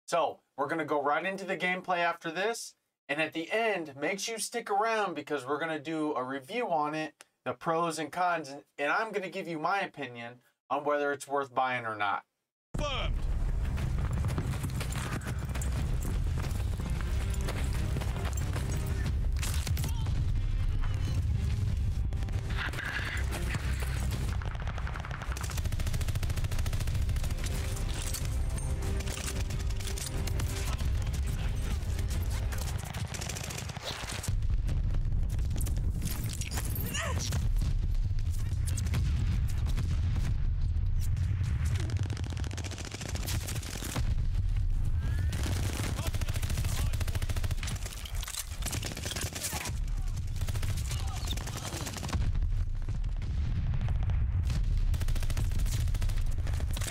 So we're going to go right into the gameplay after this. And at the end, make sure you stick around because we're going to do a review on it, the pros and cons, and I'm going to give you my opinion on whether it's worth buying or not. Confirmed.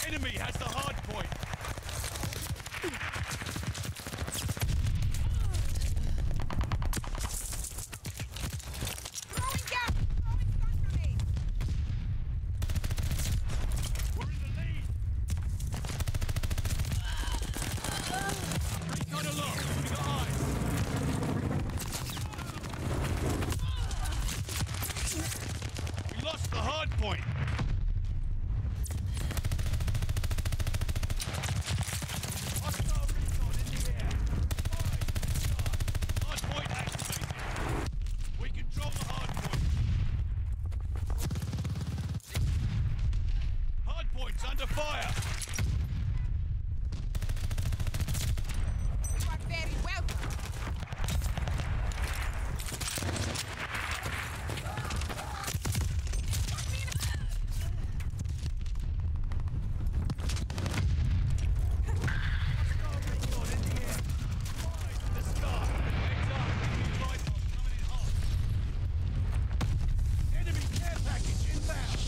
Enemy has the hard point. Throwing gas! Throwing stun grenade! We're in the lead. Recon along. We got eyes. We lost the hard point. Hostile recon in the air. Hard point activated. We control the hard point. Hard point's under fire. You are very welcome. Hostile recon in the air. Eyes in the sky. Heads up. Glide bombs coming in hot. Enemy care package inbound.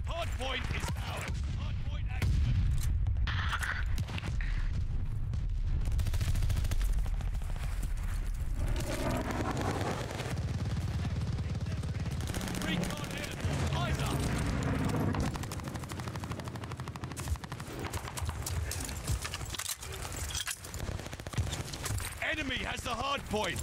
Hard point is ours. Hard point active. Recon here. Eyes up. Enemy has the hard point.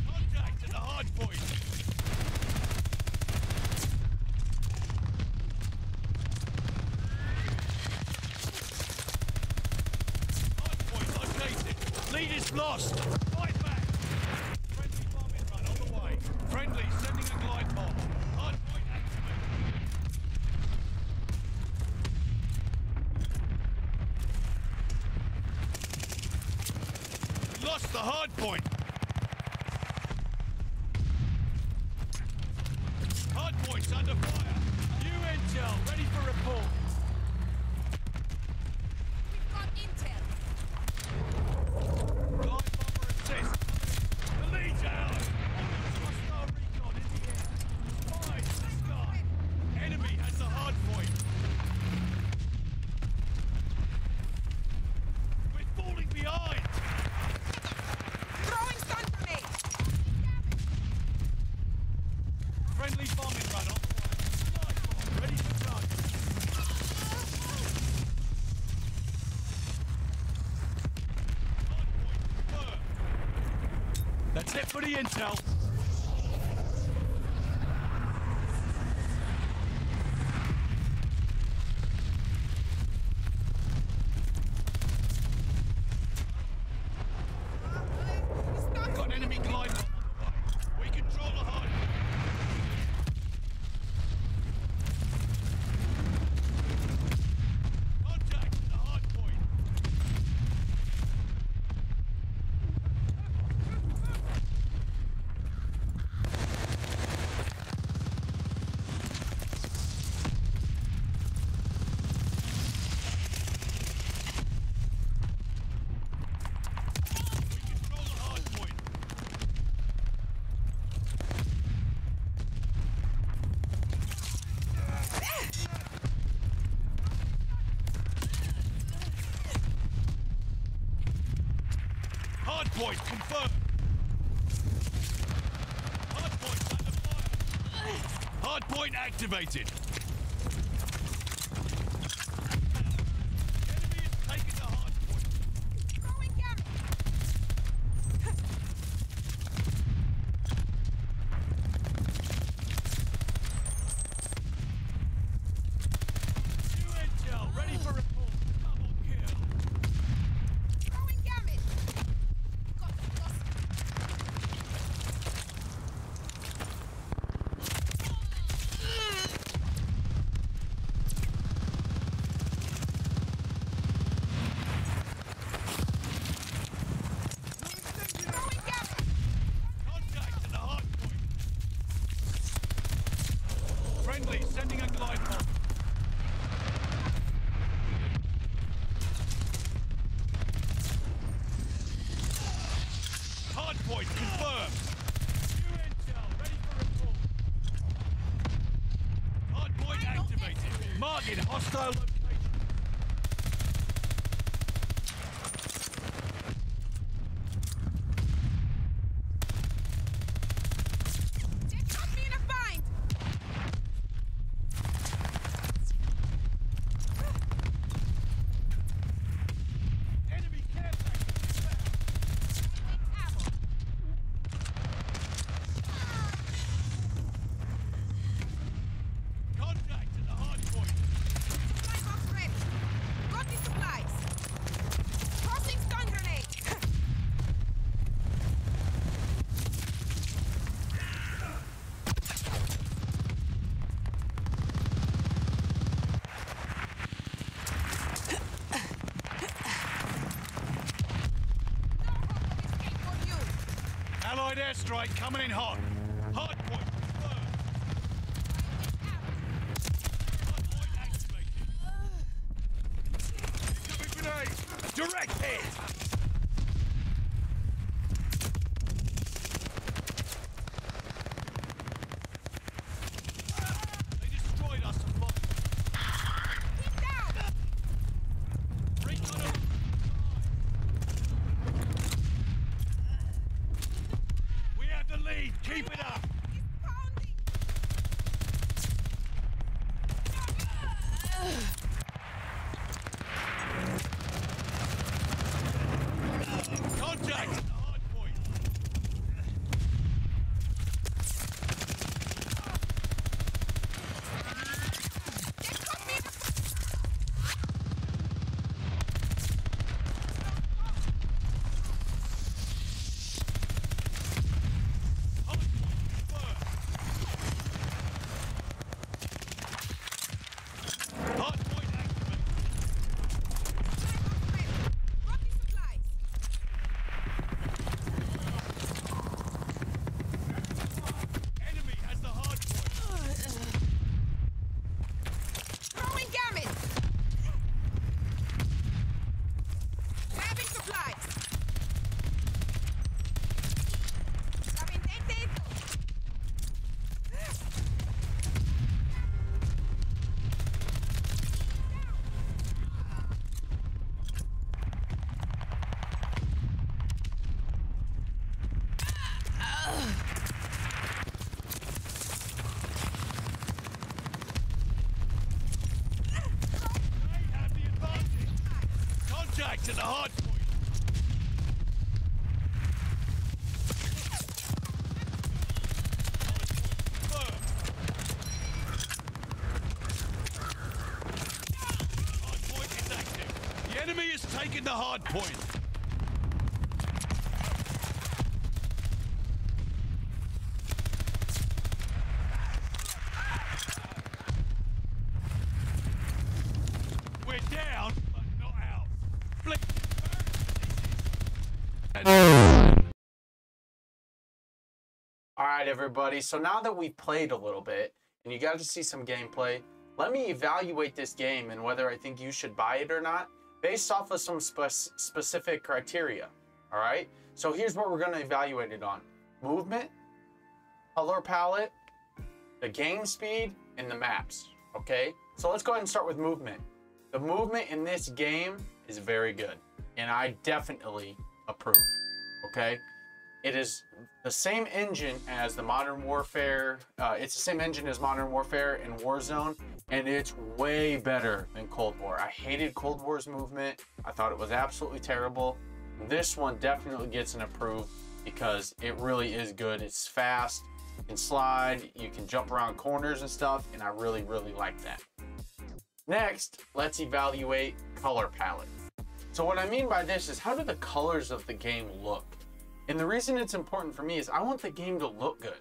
Contact at the hard point. Hard point located. Lead is lost. Fight back. Friendly bombing run on the way. Friendly sending a glide bomb. Hard point activated. We lost the hard point. Hard point's under fire. New intel, ready for report. We've got intel. Glide bomber assist. The lead's ours. Hostile recon in the air. Eyes in the sky. Enemy has the hard point. We're falling behind. Throwing stun grenade! Friendly bombing run on the way. Glide bomb ready for target. Hard point confirmed. That's it for the intel. Got an enemy glide bomb on the way. We control the hard point. Contact at the hard point. Hardpoint confirmed. Hardpoint under fire. Hardpoint activated. Enemy is taking the hardpoint. Throwing Gary. New intel ready for report. Double kill. Throwing Gary. Got the lost. Throwing Gary. Contact at the hardpoint. Friendly sending a glide bomb. Hardpoint confirmed. New intel ready for report. Hardpoint activated. Marking hostile location. They've got me in a bind. Enemy care package inbound. Ammo. Contact at the hardpoint. Supply box ready. Got the supplies. Tossing stun grenade. No hope of escape for you. Allied airstrike coming in hot. Hardpoint confirmed. Hardpoint activated. Incoming grenade. Direct hit. They destroyed us and lost. Keep down. Recon over. We have the lead. Keep it up. It's pounding. Contact at the hardpoint. They've got me in a Hardpoint confirmed. Hardpoint activated. Got the supplies. Enemy has the hardpoint. Throwing gamut. Grabbing supplies. Grabbing dented. They have the advantage. Contact at the hardpoint. Hardpoint confirmed. Hardpoint is active. The enemy is taking the hardpoint. We're down, but not out. Flick. All right, everybody. So now that we've played a little bit and you got to see some gameplay, let me evaluate this game and whether I think you should buy it or not based off of some specific criteria. All right. So here's what we're going to evaluate it on: movement, color palette, the game speed, and the maps. Okay. So let's go ahead and start with movement. The movement in this game is very good, and I definitely approve. okay? It is the same engine as the Modern Warfare. It's the same engine as Modern Warfare and Warzone, and it's way better than Cold War. I hated Cold War's movement. I thought it was absolutely terrible. This one definitely gets an approve because it really is good. It's fast, you can slide, you can jump around corners and stuff, and I really, really like that. Next, let's evaluate color palette. So what I mean by this is, how do the colors of the game look? And the reason it's important for me is I want the game to look good,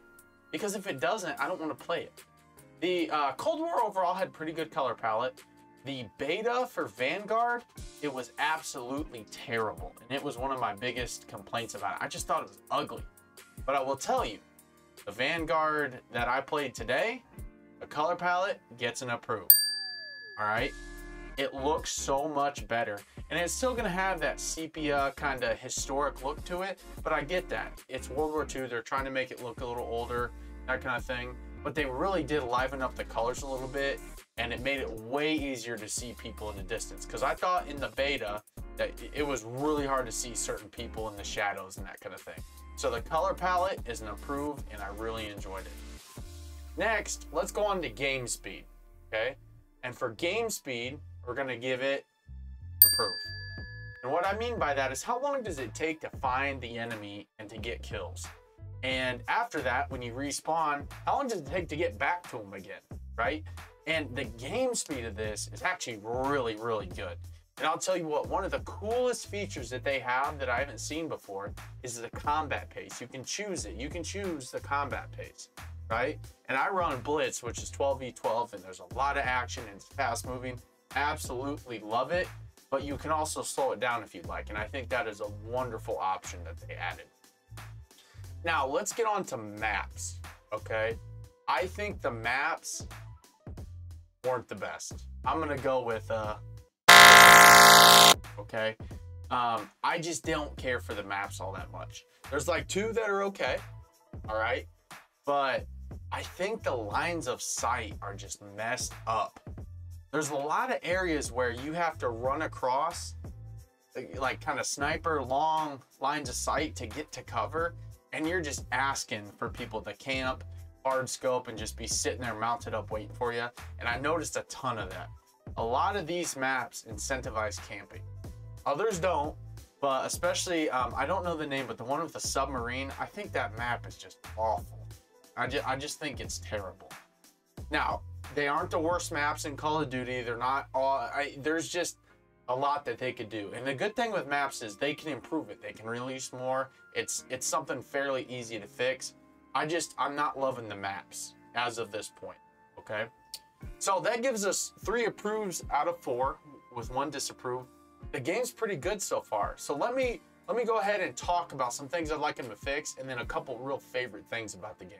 because if it doesn't, I don't want to play it. The Cold War overall had pretty good color palette. The beta for Vanguard, it was absolutely terrible, and it was one of my biggest complaints about it. I just thought it was ugly. But I will tell you, the Vanguard that I played today, the color palette gets an approve. All right, it looks so much better, and it's still gonna have that sepia kind of historic look to it, but I get that. It's World War II, they're trying to make it look a little older, that kind of thing, but they really did liven up the colors a little bit, and it made it way easier to see people in the distance, because I thought in the beta that it was really hard to see certain people in the shadows and that kind of thing. So the color palette is an approve, and I really enjoyed it. Next, let's go on to game speed, okay? And for game speed, we're gonna give it approve. And what I mean by that is, how long does it take to find the enemy and to get kills? And after that, when you respawn, how long does it take to get back to them again, right? And the game speed of this is actually really, really good. And I'll tell you what, one of the coolest features that they have that I haven't seen before is the combat pace. You can choose it. You can choose the combat pace, right? And I run Blitz, which is 12v12, and there's a lot of action and it's fast moving. Absolutely love it, but you can also slow it down if you'd like. And I think that is a wonderful option that they added. Now let's get on to maps, okay? I think the maps weren't the best. I'm gonna go with, okay? I just don't care for the maps all that much. There's like 2 that are okay, all right? But I think the lines of sight are just messed up. There's a lot of areas where you have to run across, like kind of sniper long lines of sight to get to cover, and you're just asking for people to camp, hard scope, and just be sitting there mounted up waiting for you. And I noticed a ton of that. A lot of these maps incentivize camping. Others don't, but especially, I don't know the name, but the one with the submarine, I think that map is just awful. I just think it's terrible. Now, they aren't the worst maps in Call of Duty. They're not all, there's just a lot that they could do. And the good thing with maps is they can improve it. They can release more. It's something fairly easy to fix. I'm not loving the maps as of this point, okay? So that gives us 3 approves out of 4 with 1 disapprove. The game's pretty good so far. So let me go ahead and talk about some things I'd like them to fix, and then a couple real favorite things about the game.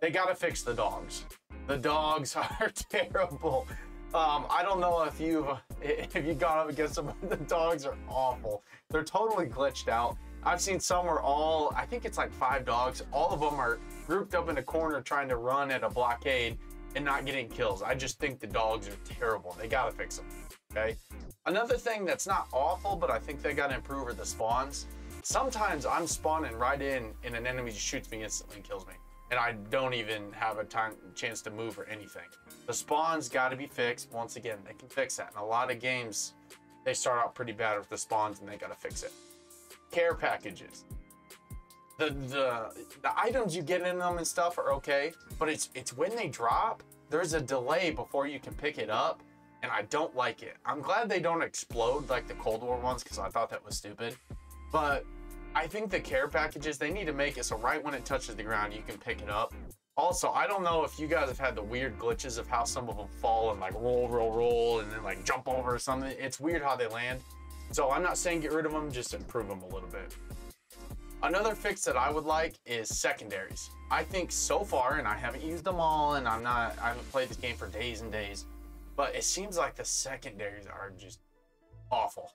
They gotta fix the dogs. The dogs are terrible. I don't know if you've gone up against them, but the dogs are awful. They're totally glitched out. I've seen some where I think it's like 5 dogs. All of them are grouped up in a corner trying to run at a blockade and not getting kills. I just think the dogs are terrible. They gotta fix them, okay? Another thing that's not awful, but I think they gotta improve are the spawns. Sometimes I'm spawning right in and an enemy just shoots me instantly and kills me, and I don't even have a chance to move or anything. The spawns gotta be fixed. Once again, they can fix that. In a lot of games, they start out pretty bad with the spawns and they gotta fix it. Care packages. The items you get in them and stuff are okay, but it's when they drop, there's a delay before you can pick it up, and I don't like it. I'm glad they don't explode like the Cold War ones, because I thought that was stupid. But I think the care packages, they need to make it so right when it touches the ground, you can pick it up. Also, I don't know if you guys have had the weird glitches of how some of them fall and like roll, and then like jump over or something. It's weird how they land. So I'm not saying get rid of them, just improve them a little bit. Another fix that I would like is secondaries. I think so far, and I haven't used them all, and I haven't played this game for days and days, but it seems like the secondaries are just awful.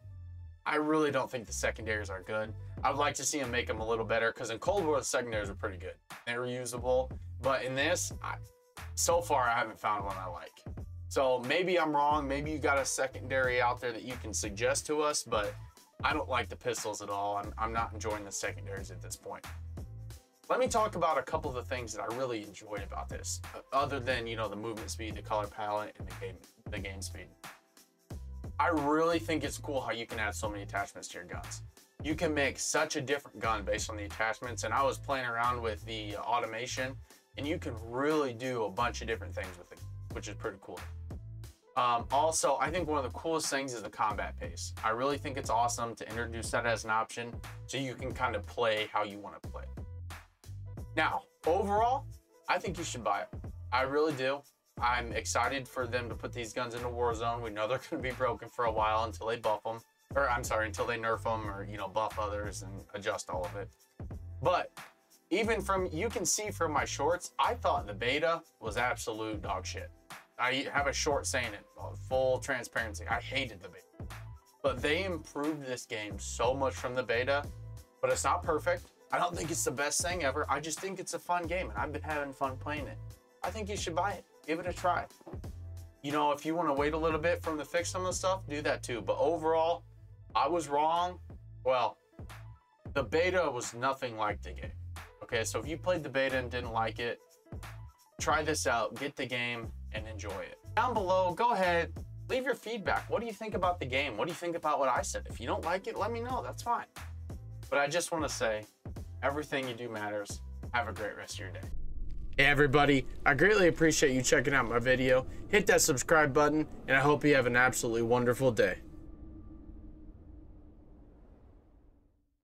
I really don't think the secondaries are good. I would like to see them make them a little better, because in Cold War, the secondaries are pretty good. They were usable, but in this, so far, I haven't found one I like. So maybe I'm wrong. Maybe you got a secondary out there that you can suggest to us, but I don't like the pistols at all. I'm not enjoying the secondaries at this point. Let me talk about a couple of the things that I really enjoyed about this, other than, you know, the movement speed, the color palette, and the game speed. I really think it's cool how you can add so many attachments to your guns. You can make such a different gun based on the attachments, and I was playing around with the automation, and you can really do a bunch of different things with it, which is pretty cool. Also, I think one of the coolest things is the combat pace. I really think it's awesome to introduce that as an option so you can kind of play how you want to play. Now, overall, I think you should buy it. I really do. I'm excited for them to put these guns into Warzone. We know they're going to be broken for a while until they buff them. Or, I'm sorry, until they nerf them or, you know, buff others and adjust all of it. But even from, you can see from my shorts, I thought the beta was absolute dog shit. I have a short saying it, full transparency. I hated the beta. But they improved this game so much from the beta, but it's not perfect. I don't think it's the best thing ever. I just think it's a fun game, and I've been having fun playing it. I think you should buy it. Give it a try. You know, if you want to wait a little bit from the fix some of the stuff, do that too. But overall, I was wrong. Well, the beta was nothing like the game. Okay, so if you played the beta and didn't like it, try this out, get the game, and enjoy it. Down below, go ahead, leave your feedback. What do you think about the game? What do you think about what I said? If you don't like it, let me know, that's fine. But I just want to say, everything you do matters. Have a great rest of your day. Hey everybody, I greatly appreciate you checking out my video. Hit that subscribe button, and I hope you have an absolutely wonderful day.